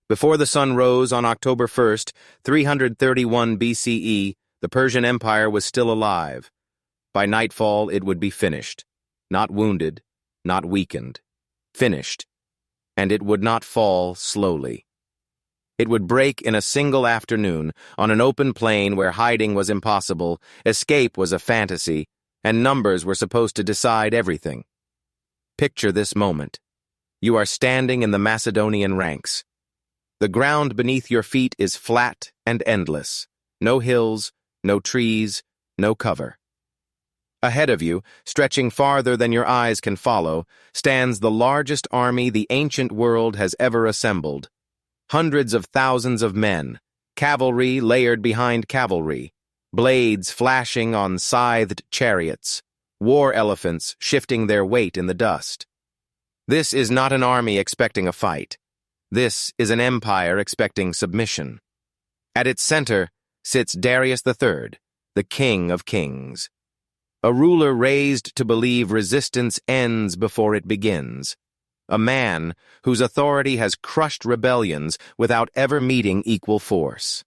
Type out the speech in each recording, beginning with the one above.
Before the sun rose on October 1st, 331 BCE, the Persian Empire was still alive. By nightfall, it would be finished. Not wounded, not weakened. Finished. And it would not fall slowly. It would break in a single afternoon, on an open plain where hiding was impossible, escape was a fantasy, and numbers were supposed to decide everything. Picture this moment. You are standing in the Macedonian ranks. The ground beneath your feet is flat and endless. No hills, no trees, no cover. Ahead of you, stretching farther than your eyes can follow, stands the largest army the ancient world has ever assembled. Hundreds of thousands of men, cavalry layered behind cavalry, blades flashing on scythed chariots, war elephants shifting their weight in the dust. This is not an army expecting a fight. This is an empire expecting submission. At its center sits Darius III, the King of Kings. A ruler raised to believe resistance ends before it begins. A man whose authority has crushed rebellions without ever meeting equal force.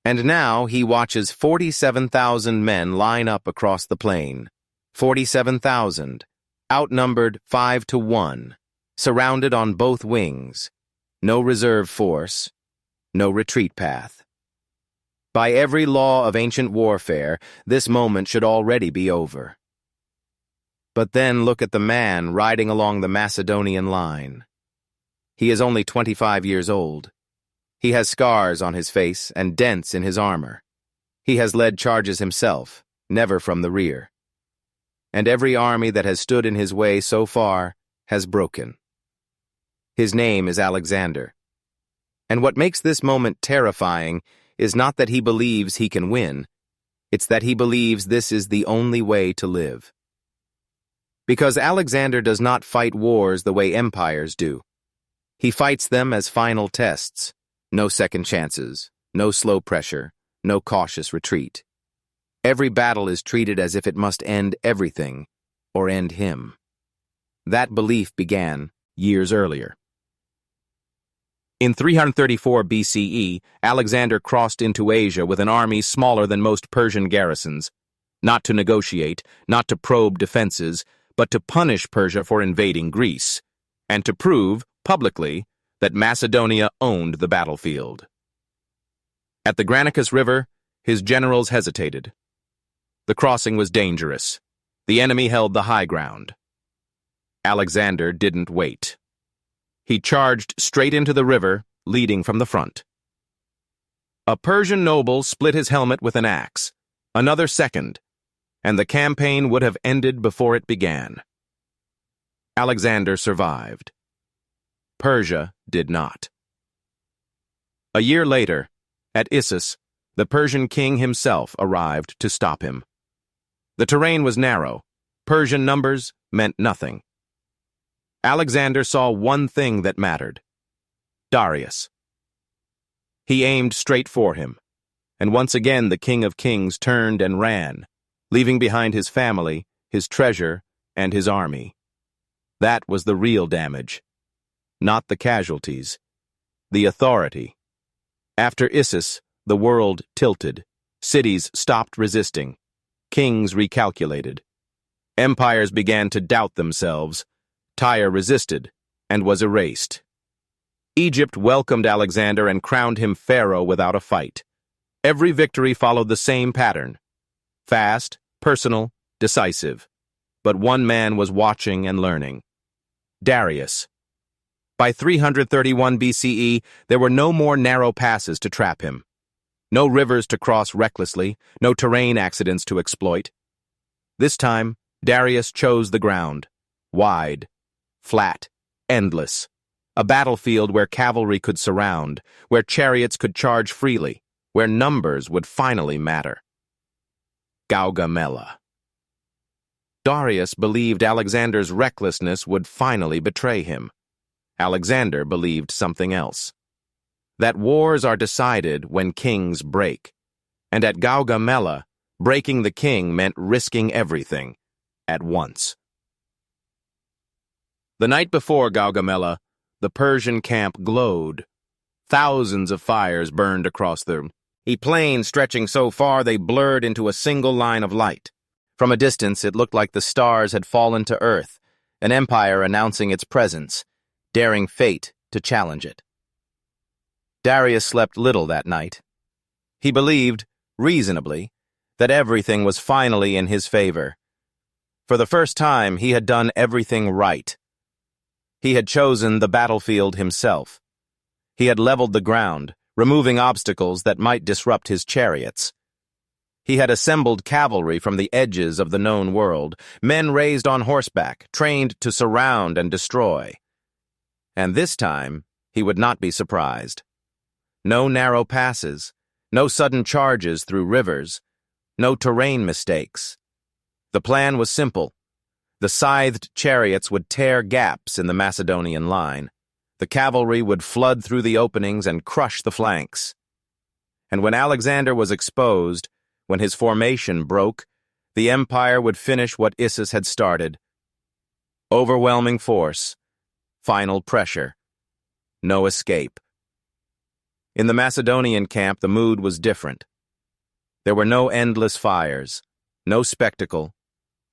And now he watches 47,000 men line up across the plain. 47,000, outnumbered 5-1, surrounded on both wings. No reserve force, no retreat path. By every law of ancient warfare, this moment should already be over. But then look at the man riding along the Macedonian line. He is only 25 years old. He has scars on his face and dents in his armor. He has led charges himself, never from the rear. And every army that has stood in his way so far has broken. His name is Alexander. And what makes this moment terrifying is not that he believes he can win, it's that he believes this is the only way to live. Because Alexander does not fight wars the way empires do. He fights them as final tests, no second chances, no slow pressure, no cautious retreat. Every battle is treated as if it must end everything, or end him. That belief began years earlier. In 334 BCE, Alexander crossed into Asia with an army smaller than most Persian garrisons, not to negotiate, not to probe defenses, but to punish Persia for invading Greece, and to prove, publicly, that Macedonia owned the battlefield. At the Granicus River, his generals hesitated. The crossing was dangerous. The enemy held the high ground. Alexander didn't wait. He charged straight into the river, leading from the front. A Persian noble split his helmet with an axe, another second, and the campaign would have ended before it began. Alexander survived. Persia did not. A year later, at Issus, the Persian king himself arrived to stop him. The terrain was narrow. Persian numbers meant nothing. Alexander saw one thing that mattered: Darius. He aimed straight for him, and once again the King of Kings turned and ran, leaving behind his family, his treasure, and his army. That was the real damage. Not the casualties. The authority. After Issus, the world tilted. Cities stopped resisting. Kings recalculated. Empires began to doubt themselves. Tyre resisted and was erased. Egypt welcomed Alexander and crowned him pharaoh without a fight. Every victory followed the same pattern. Fast, personal, decisive. But one man was watching and learning. Darius. By 331 BCE, there were no more narrow passes to trap him. No rivers to cross recklessly, no terrain accidents to exploit. This time, Darius chose the ground. Wide, flat, endless. A battlefield where cavalry could surround, where chariots could charge freely, where numbers would finally matter. Gaugamela. Darius believed Alexander's recklessness would finally betray him. Alexander believed something else. That wars are decided when kings break. And at Gaugamela, breaking the king meant risking everything, at once. The night before Gaugamela, the Persian camp glowed, Thousands of fires burned across the plain, stretching so far they blurred into a single line of light. From a distance, it looked like the stars had fallen to earth, an empire announcing its presence, daring fate to challenge it. Darius slept little that night. He believed, reasonably, that everything was finally in his favor. For the first time, he had done everything right. He had chosen the battlefield himself. He had leveled the ground, removing obstacles that might disrupt his chariots. He had assembled cavalry from the edges of the known world, men raised on horseback, trained to surround and destroy. And this time, he would not be surprised. No narrow passes, no sudden charges through rivers, no terrain mistakes. The plan was simple. The scythed chariots would tear gaps in the Macedonian line. The cavalry would flood through the openings and crush the flanks. And when Alexander was exposed, when his formation broke, the empire would finish what Issus had started. Overwhelming force, final pressure, no escape. In the Macedonian camp, the mood was different. There were no endless fires, no spectacle,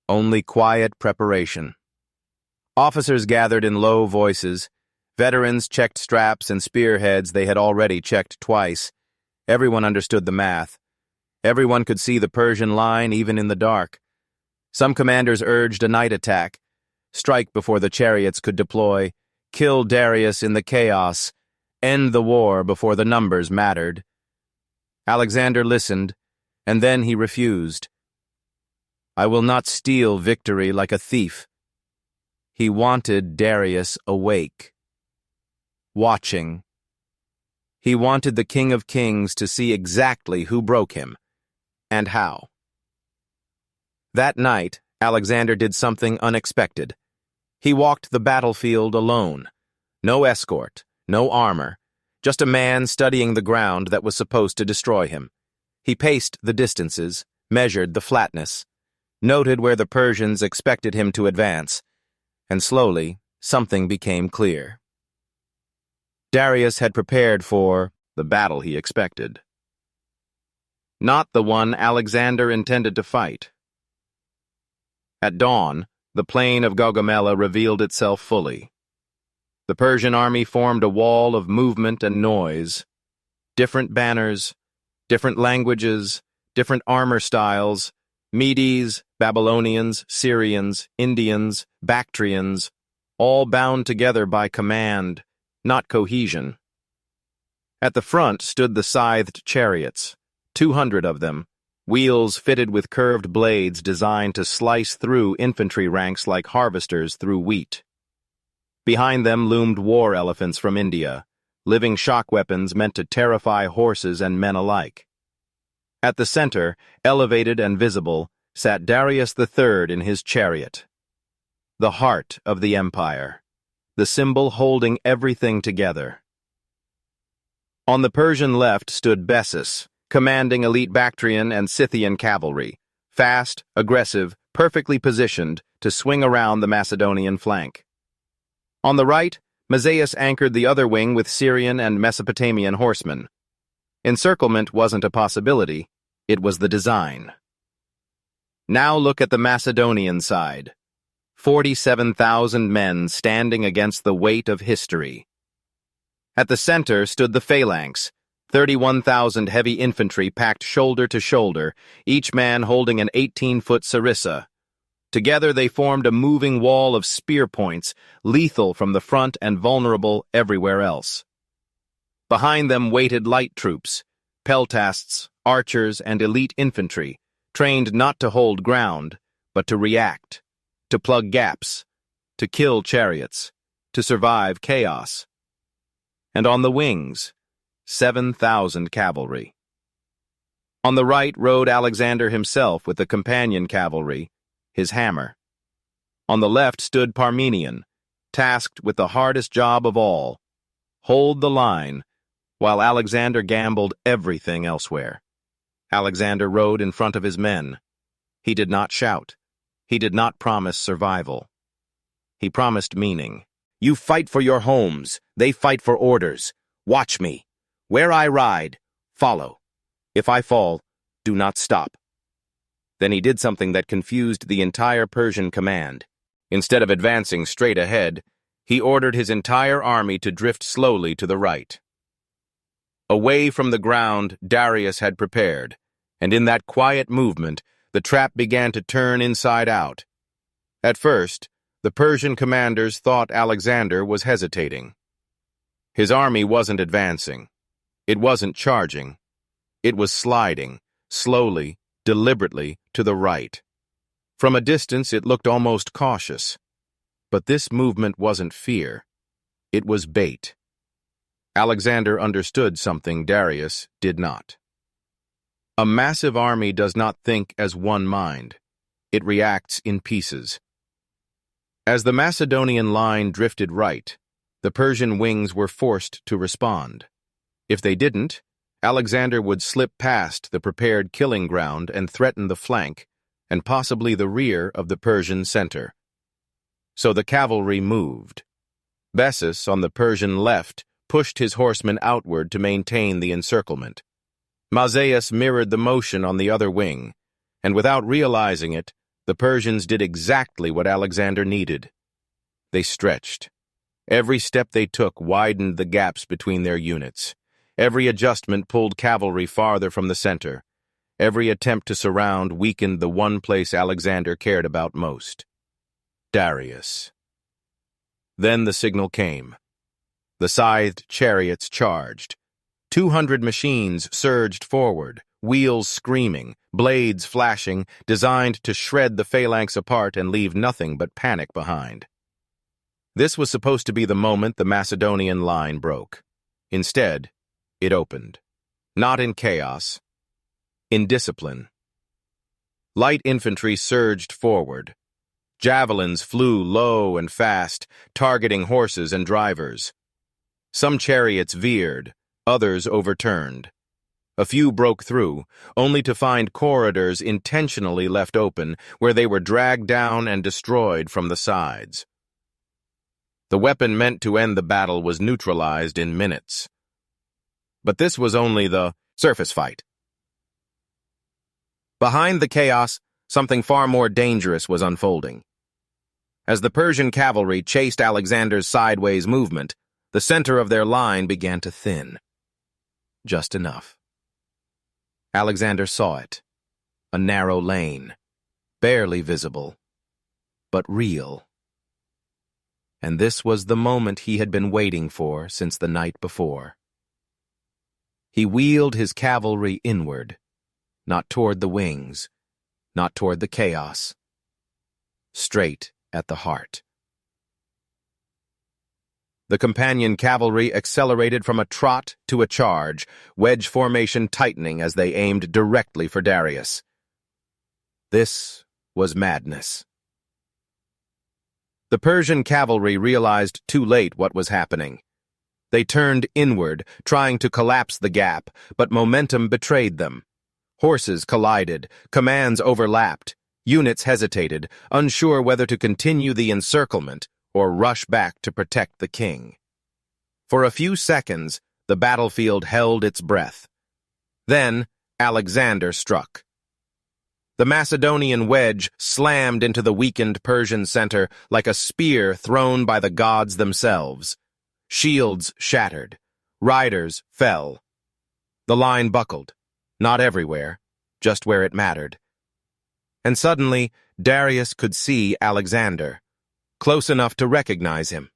only quiet preparation. Officers gathered in low voices. Veterans checked straps and spearheads they had already checked twice. Everyone understood the math. Everyone could see the Persian line even in the dark. Some commanders urged a night attack, strike before the chariots could deploy, kill Darius in the chaos, end the war before the numbers mattered. Alexander listened, and then he refused. I will not steal victory like a thief. He wanted Darius awake, watching. He wanted the King of Kings to see exactly who broke him, and how. That night, Alexander did something unexpected. He walked the battlefield alone. No escort, no armor, just a man studying the ground that was supposed to destroy him. He paced the distances, measured the flatness, noted where the Persians expected him to advance, and slowly, something became clear. Darius had prepared for the battle he expected. Not the one Alexander intended to fight. At dawn, the plain of Gaugamela revealed itself fully. The Persian army formed a wall of movement and noise. Different banners, different languages, different armor styles, Medes, Babylonians, Syrians, Indians, Bactrians, all bound together by command, not cohesion. At the front stood the scythed chariots, 200 of them, wheels fitted with curved blades designed to slice through infantry ranks like harvesters through wheat. Behind them loomed war elephants from India, living shock weapons meant to terrify horses and men alike. At the center, elevated and visible, sat Darius III in his chariot, the heart of the empire, the symbol holding everything together. On the Persian left stood Bessus, commanding elite Bactrian and Scythian cavalry, fast, aggressive, perfectly positioned to swing around the Macedonian flank. On the right, Mazaeus anchored the other wing with Syrian and Mesopotamian horsemen. Encirclement wasn't a possibility, it was the design. Now look at the Macedonian side. 47,000 men standing against the weight of history. At the center stood the phalanx, 31,000 heavy infantry packed shoulder to shoulder, each man holding an 18-foot sarissa. Together they formed a moving wall of spear points, lethal from the front and vulnerable everywhere else. Behind them waited light troops, peltasts, archers, and elite infantry, trained not to hold ground, but to react, to plug gaps, to kill chariots, to survive chaos. And on the wings, 7,000 cavalry. On the right rode Alexander himself with the companion cavalry, his hammer. On the left stood Parmenion, tasked with the hardest job of all, hold the line, while Alexander gambled everything elsewhere. Alexander rode in front of his men. He did not shout. He did not promise survival. He promised meaning. You fight for your homes. They fight for orders. Watch me. Where I ride, follow. If I fall, do not stop." Then he did something that confused the entire Persian command. Instead of advancing straight ahead, he ordered his entire army to drift slowly to the right. Away from the ground Darius had prepared, and in that quiet movement, the trap began to turn inside out. At first, the Persian commanders thought Alexander was hesitating. His army wasn't advancing. It wasn't charging. It was sliding, slowly, deliberately, to the right. From a distance, it looked almost cautious. But this movement wasn't fear. It was bait. Alexander understood something Darius did not. A massive army does not think as one mind. It reacts in pieces. As the Macedonian line drifted right, the Persian wings were forced to respond. If they didn't, Alexander would slip past the prepared killing ground and threaten the flank and possibly the rear of the Persian center. So the cavalry moved. Bessus, on the Persian left, pushed his horsemen outward to maintain the encirclement. Mazaeus mirrored the motion on the other wing, and without realizing it, the Persians did exactly what Alexander needed. They stretched. Every step they took widened the gaps between their units. Every adjustment pulled cavalry farther from the center. Every attempt to surround weakened the one place Alexander cared about most: Darius. Then the signal came. The scythed chariots charged. 200 machines surged forward, wheels screaming, blades flashing, designed to shred the phalanx apart and leave nothing but panic behind. This was supposed to be the moment the Macedonian line broke. Instead, it opened. Not in chaos, in discipline. Light infantry surged forward. Javelins flew low and fast, targeting horses and drivers. Some chariots veered, others overturned. A few broke through, only to find corridors intentionally left open where they were dragged down and destroyed from the sides. The weapon meant to end the battle was neutralized in minutes. But this was only the surface fight. Behind the chaos, something far more dangerous was unfolding. As the Persian cavalry chased Alexander's sideways movement, the center of their line began to thin. Just enough. Alexander saw it. A narrow lane, barely visible, but real. And this was the moment he had been waiting for since the night before. He wheeled his cavalry inward, not toward the wings, not toward the chaos, straight at the heart. The companion cavalry accelerated from a trot to a charge, wedge formation tightening as they aimed directly for Darius. This was madness. The Persian cavalry realized too late what was happening. They turned inward, trying to collapse the gap, but momentum betrayed them. Horses collided, commands overlapped, units hesitated, unsure whether to continue the encirclement or rush back to protect the king. For a few seconds, the battlefield held its breath. Then, Alexander struck. The Macedonian wedge slammed into the weakened Persian center like a spear thrown by the gods themselves. Shields shattered. Riders fell. The line buckled. Not everywhere, just where it mattered. And suddenly, Darius could see Alexander. Close enough to recognize him.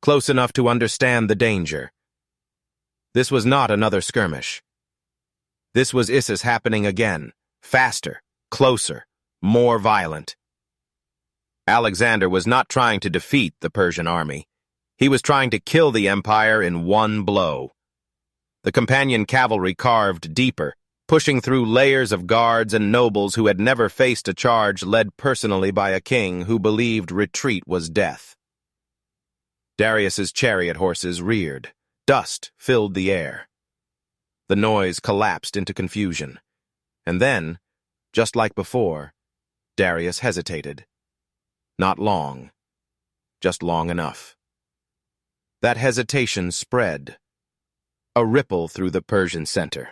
Close enough to understand the danger. This was not another skirmish. This was Issus happening again, faster, closer, more violent. Alexander was not trying to defeat the Persian army. He was trying to kill the empire in one blow. The companion cavalry carved deeper, pushing through layers of guards and nobles who had never faced a charge led personally by a king who believed retreat was death. Darius's chariot horses reared. Dust filled the air. The noise collapsed into confusion. And then, just like before, Darius hesitated. Not long, just long enough. That hesitation spread. a ripple through the Persian center.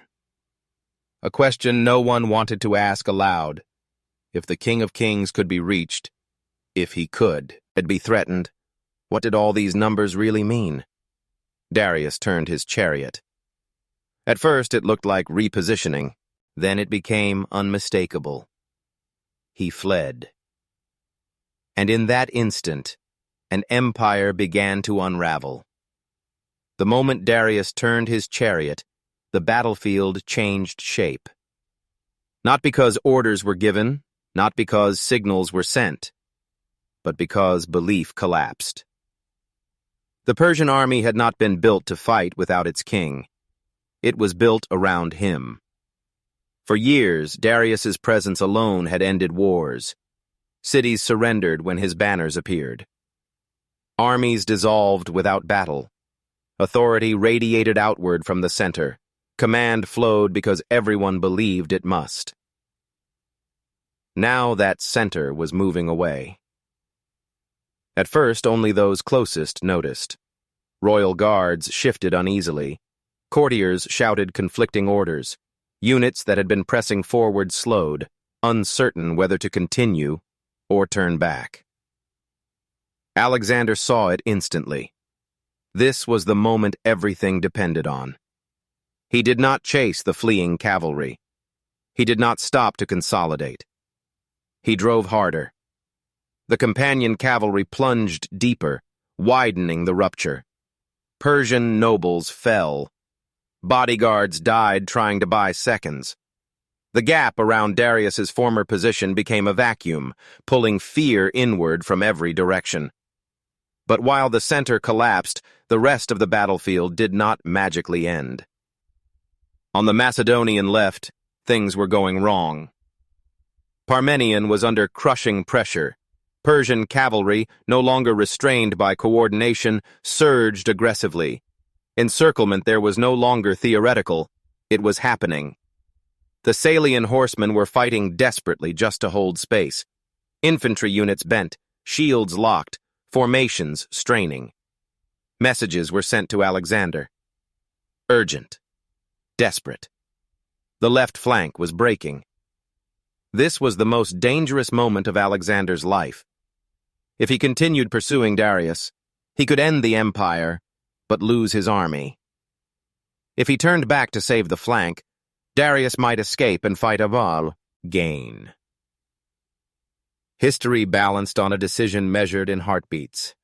A question no one wanted to ask aloud. If the King of Kings could be reached, if he could, it'd be threatened. What did all these numbers really mean? Darius turned his chariot. At first it looked like repositioning, then it became unmistakable. He fled. And in that instant, an empire began to unravel. The moment Darius turned his chariot, the battlefield changed shape. Not because orders were given, not because signals were sent, but because belief collapsed. The Persian army had not been built to fight without its king. It was built around him. For years, Darius's presence alone had ended wars. Cities surrendered when his banners appeared. Armies dissolved without battle. Authority radiated outward from the center. Command flowed because everyone believed it must. Now that center was moving away. At first, only those closest noticed. Royal guards shifted uneasily. Courtiers shouted conflicting orders. Units that had been pressing forward slowed, uncertain whether to continue or turn back. Alexander saw it instantly. This was the moment everything depended on. He did not chase the fleeing cavalry. He did not stop to consolidate. He drove harder. The companion cavalry plunged deeper, widening the rupture. Persian nobles fell. Bodyguards died trying to buy seconds. The gap around Darius's former position became a vacuum, pulling fear inward from every direction. But while the center collapsed, the rest of the battlefield did not magically end. On the Macedonian left, things were going wrong. Parmenion was under crushing pressure. Persian cavalry, no longer restrained by coordination, surged aggressively. Encirclement there was no longer theoretical, it was happening. The Salian horsemen were fighting desperately just to hold space. Infantry units bent, shields locked, formations straining. Messages were sent to Alexander. Urgent. Desperate. The left flank was breaking. This was the most dangerous moment of Alexander's life. If he continued pursuing Darius, he could end the empire, but lose his army. If he turned back to save the flank, Darius might escape and fight Aval, gain. History balanced on a decision measured in heartbeats.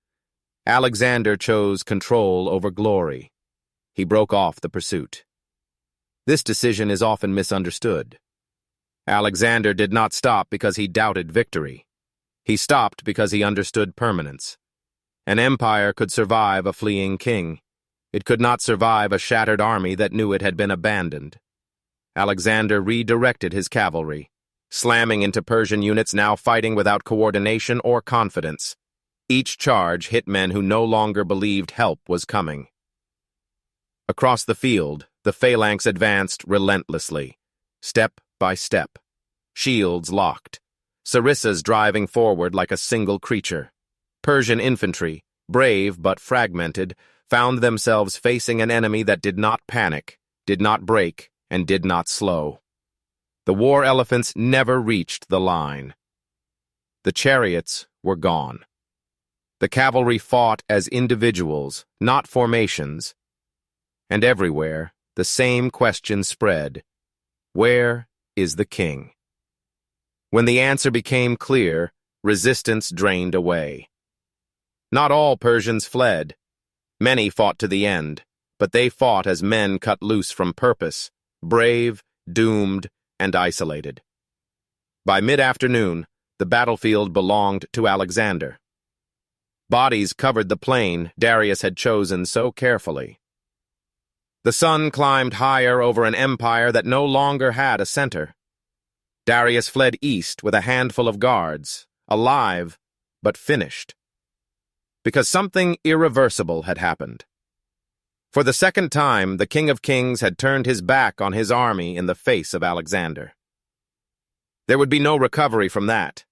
Alexander chose control over glory. He broke off the pursuit. This decision is often misunderstood. Alexander did not stop because he doubted victory. He stopped because he understood permanence. An empire could survive a fleeing king. It could not survive a shattered army that knew it had been abandoned. Alexander redirected his cavalry, slamming into Persian units now fighting without coordination or confidence. Each charge hit men who no longer believed help was coming. Across the field, the phalanx advanced relentlessly, step by step, shields locked, sarissas driving forward like a single creature. Persian infantry, brave but fragmented, found themselves facing an enemy that did not panic, did not break, and did not slow. The war elephants never reached the line. The chariots were gone. The cavalry fought as individuals, not formations. And everywhere, the same question spread: where is the king? When the answer became clear, resistance drained away. Not all Persians fled. Many fought to the end, but they fought as men cut loose from purpose, brave, doomed, and isolated. By mid-afternoon, the battlefield belonged to Alexander. Bodies covered the plain Darius had chosen so carefully. The sun climbed higher over an empire that no longer had a center. Darius fled east with a handful of guards, alive, but finished. Because something irreversible had happened. For the second time, the King of Kings had turned his back on his army in the face of Alexander. There would be no recovery from that.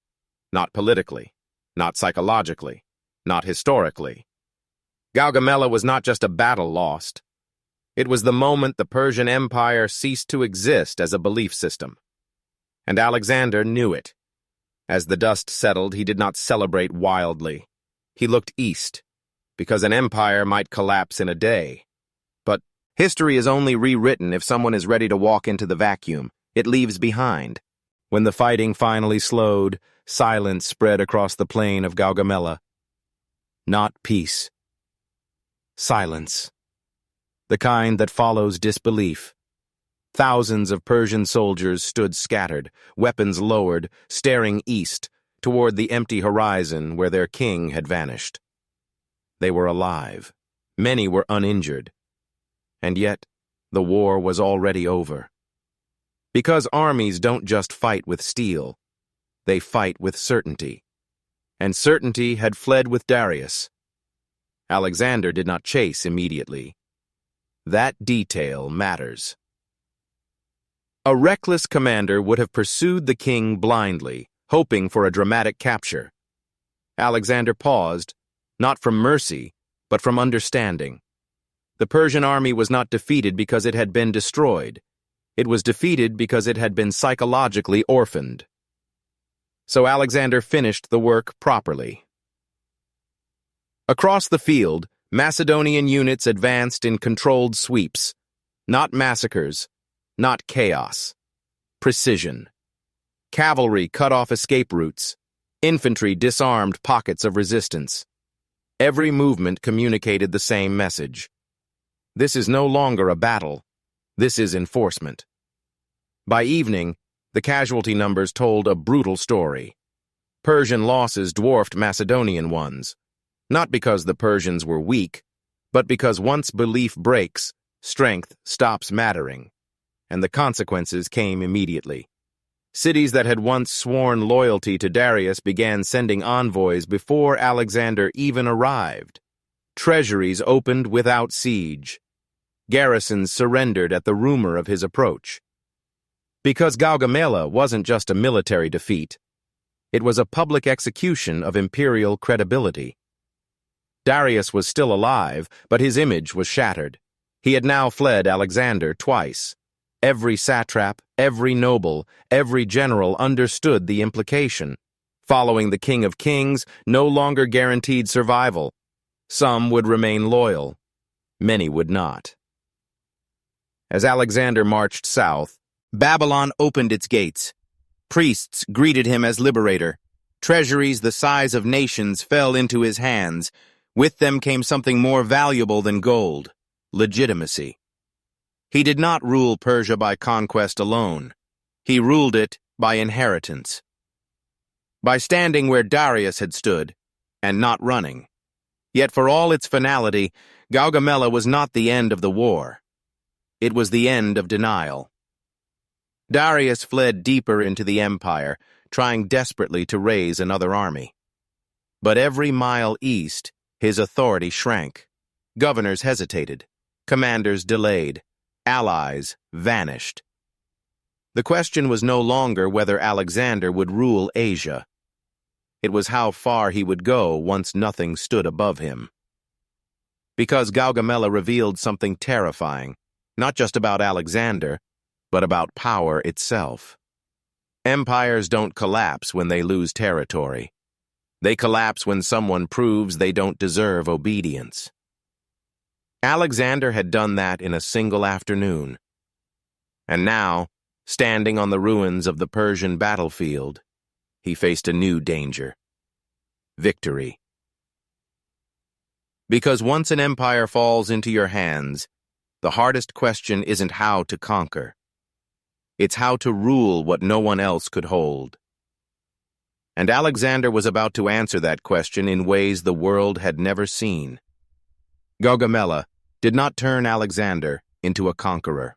Not politically, not psychologically, not historically. Gaugamela was not just a battle lost. It was the moment the Persian Empire ceased to exist as a belief system. And Alexander knew it. As the dust settled, he did not celebrate wildly. He looked east, because an empire might collapse in a day. But history is only rewritten if someone is ready to walk into the vacuum it leaves behind. When the fighting finally slowed, silence spread across the plain of Gaugamela. Not peace. Silence. The kind that follows disbelief. Thousands of Persian soldiers stood scattered, weapons lowered, staring east, toward the empty horizon where their king had vanished. They were alive. Many were uninjured. And yet, the war was already over. Because armies don't just fight with steel, they fight with certainty. And certainty had fled with Darius. Alexander did not chase immediately. That detail matters. A reckless commander would have pursued the king blindly, hoping for a dramatic capture. Alexander paused, not from mercy, but from understanding. The Persian army was not defeated because it had been destroyed. It was defeated because it had been psychologically orphaned. So Alexander finished the work properly. Across the field, Macedonian units advanced in controlled sweeps, not massacres, not chaos. Precision. Cavalry cut off escape routes. Infantry disarmed pockets of resistance. Every movement communicated the same message. This is no longer a battle. This is enforcement. By evening, the casualty numbers told a brutal story. Persian losses dwarfed Macedonian ones, not because the Persians were weak, but because once belief breaks, strength stops mattering, and the consequences came immediately. Cities that had once sworn loyalty to Darius began sending envoys before Alexander even arrived. Treasuries opened without siege. Garrisons surrendered at the rumor of his approach. Because Gaugamela wasn't just a military defeat, it was a public execution of imperial credibility. Darius was still alive, but his image was shattered. He had now fled Alexander twice. Every satrap, every noble, every general understood the implication. Following the King of Kings no longer guaranteed survival. Some would remain loyal. Many would not. As Alexander marched south, Babylon opened its gates. Priests greeted him as liberator. Treasuries the size of nations fell into his hands. With them came something more valuable than gold: legitimacy. He did not rule Persia by conquest alone. He ruled it by inheritance. By standing where Darius had stood, and not running. Yet for all its finality, Gaugamela was not the end of the war. It was the end of denial. Darius fled deeper into the empire, trying desperately to raise another army. But every mile east, his authority shrank. Governors hesitated. Commanders delayed. Allies vanished. The question was no longer whether Alexander would rule Asia. It was how far he would go once nothing stood above him. Because Gaugamela revealed something terrifying, not just about Alexander, but about power itself. Empires don't collapse when they lose territory. They collapse when someone proves they don't deserve obedience. Alexander had done that in a single afternoon. And now, standing on the ruins of the Persian battlefield, he faced a new danger: victory. Because once an empire falls into your hands, the hardest question isn't how to conquer. It's how to rule what no one else could hold. And Alexander was about to answer that question in ways the world had never seen. Gaugamela did not turn Alexander into a conqueror.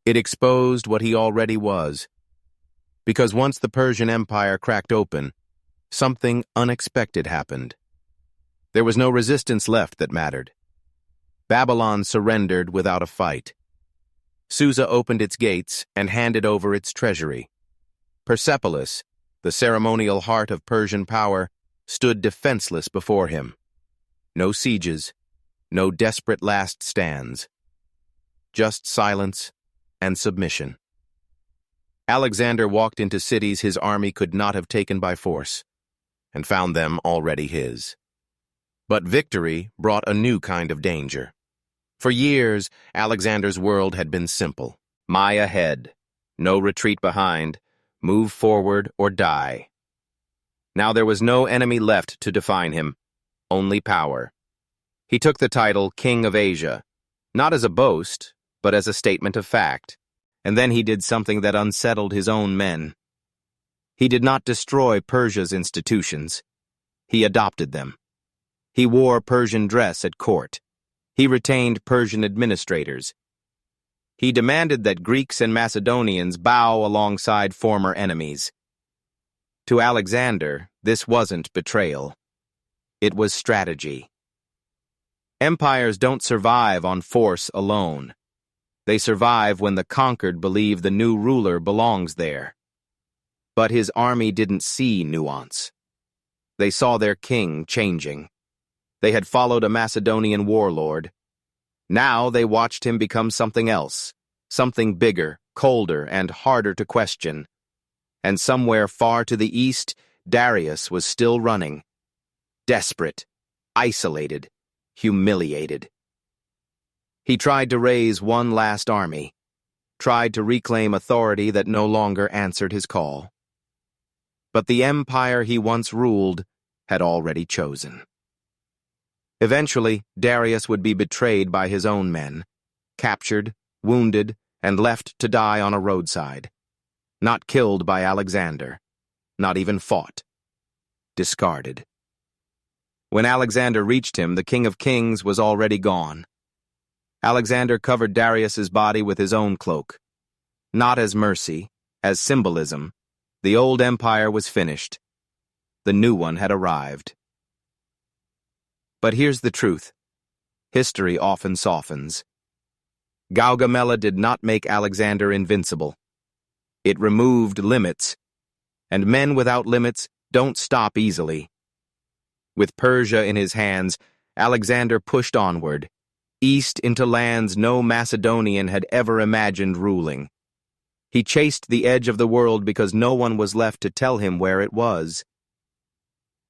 It exposed what he already was. Because once the Persian Empire cracked open, something unexpected happened. There was no resistance left that mattered. Babylon surrendered without a fight. Susa opened its gates and handed over its treasury. Persepolis, the ceremonial heart of Persian power, stood defenseless before him. No sieges, no desperate last stands. just silence and submission. Alexander walked into cities his army could not have taken by force, and found them already his. But victory brought a new kind of danger. For years, Alexander's world had been simple. My ahead, no retreat behind, move forward or die. Now there was no enemy left to define him, only power. He took the title King of Asia, not as a boast, but as a statement of fact. And then he did something that unsettled his own men. He did not destroy Persia's institutions. He adopted them. He wore Persian dress at court. He retained Persian administrators. He demanded that Greeks and Macedonians bow alongside former enemies. To Alexander, this wasn't betrayal. It was strategy. Empires don't survive on force alone. They survive when the conquered believe the new ruler belongs there. But his army didn't see nuance. They saw their king changing. They had followed a Macedonian warlord. Now they watched him become something else, something bigger, colder, and harder to question. And somewhere far to the east, Darius was still running. Desperate, isolated, humiliated. He tried to raise one last army, tried to reclaim authority that no longer answered his call. But the empire he once ruled had already chosen. Eventually, Darius would be betrayed by his own men, captured, wounded, and left to die on a roadside. Not killed by Alexander, not even fought. Discarded. When Alexander reached him, the King of Kings was already gone. Alexander covered Darius's body with his own cloak. Not as mercy, as symbolism, the old empire was finished. The new one had arrived. But here's the truth. History often softens. Gaugamela did not make Alexander invincible. It removed limits, and men without limits don't stop easily. With Persia in his hands, Alexander pushed onward, east into lands no Macedonian had ever imagined ruling. He chased the edge of the world because no one was left to tell him where it was.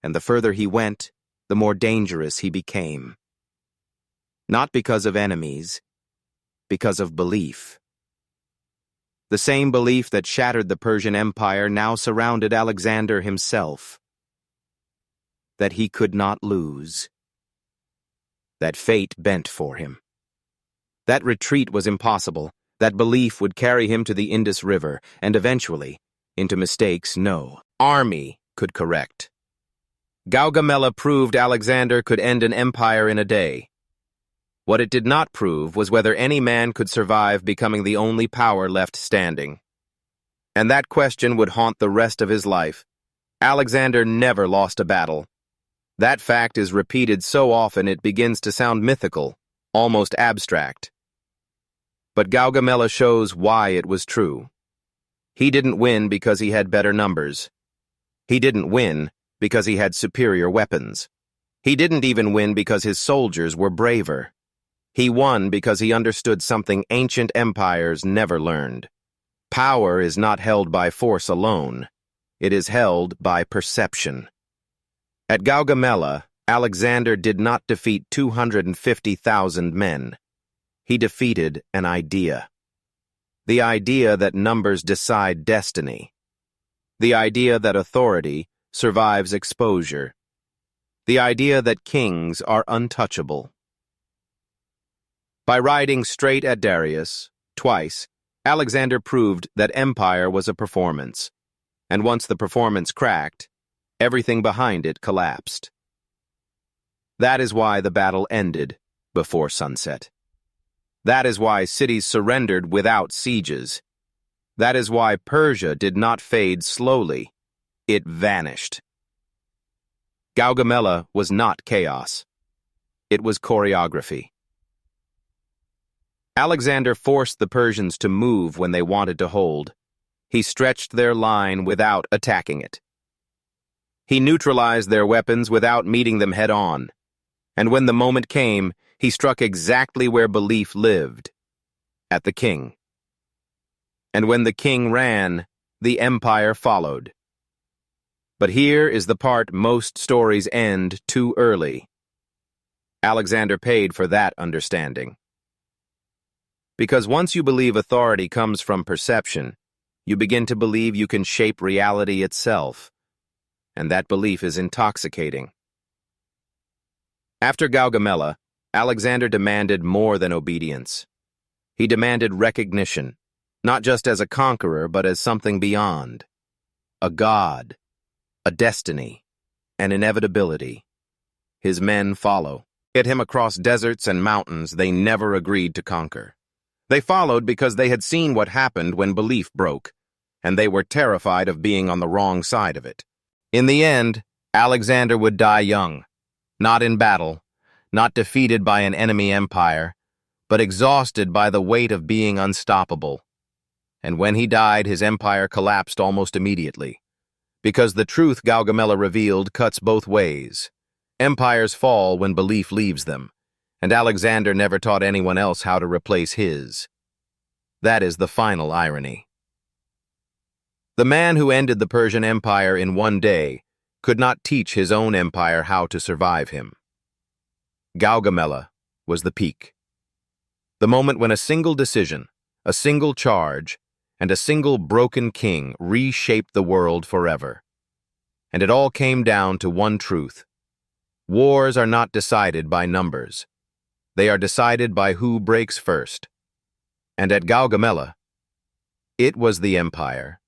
And the further he went, the more dangerous he became. Not because of enemies, because of belief. The same belief that shattered the Persian Empire now surrounded Alexander himself. That he could not lose. That fate bent for him. That retreat was impossible. That belief would carry him to the Indus River, and eventually, into mistakes no army could correct. Gaugamela proved Alexander could end an empire in a day. What it did not prove was whether any man could survive becoming the only power left standing. And that question would haunt the rest of his life. Alexander never lost a battle. That fact is repeated so often it begins to sound mythical, almost abstract. But Gaugamela shows why it was true. He didn't win because he had better numbers. He didn't win because he had superior weapons. He didn't even win because his soldiers were braver. He won because he understood something ancient empires never learned. Power is not held by force alone. It is held by perception. At Gaugamela, Alexander did not defeat 250,000 men. He defeated an idea. The idea that numbers decide destiny. The idea that authority survives exposure. The idea that kings are untouchable. By riding straight at Darius, twice, Alexander proved that empire was a performance. And once the performance cracked, everything behind it collapsed. That is why the battle ended before sunset. That is why cities surrendered without sieges. That is why Persia did not fade slowly. It vanished. Gaugamela was not chaos. It was choreography. Alexander forced the Persians to move when they wanted to hold. He stretched their line without attacking it. He neutralized their weapons without meeting them head-on. And when the moment came, he struck exactly where belief lived. at the king. And when the king ran, the empire followed. But here is the part most stories end too early. Alexander paid for that understanding. Because once you believe authority comes from perception, you begin to believe you can shape reality itself, and that belief is intoxicating. After Gaugamela, Alexander demanded more than obedience. He demanded recognition, not just as a conqueror, but as something beyond. A god, a destiny, an inevitability. His men follow. Get him across deserts and mountains they never agreed to conquer. They followed because they had seen what happened when belief broke, and they were terrified of being on the wrong side of it. In the end, Alexander would die young, not in battle, not defeated by an enemy empire, but exhausted by the weight of being unstoppable. And when he died, his empire collapsed almost immediately, because the truth Gaugamela revealed cuts both ways. Empires fall when belief leaves them, and Alexander never taught anyone else how to replace his. That is the final irony. The man who ended the Persian Empire in one day could not teach his own empire how to survive him. Gaugamela was the peak. The moment when a single decision, a single charge, and a single broken king reshaped the world forever. And it all came down to one truth. Wars are not decided by numbers. They are decided by who breaks first. And at Gaugamela, it was the empire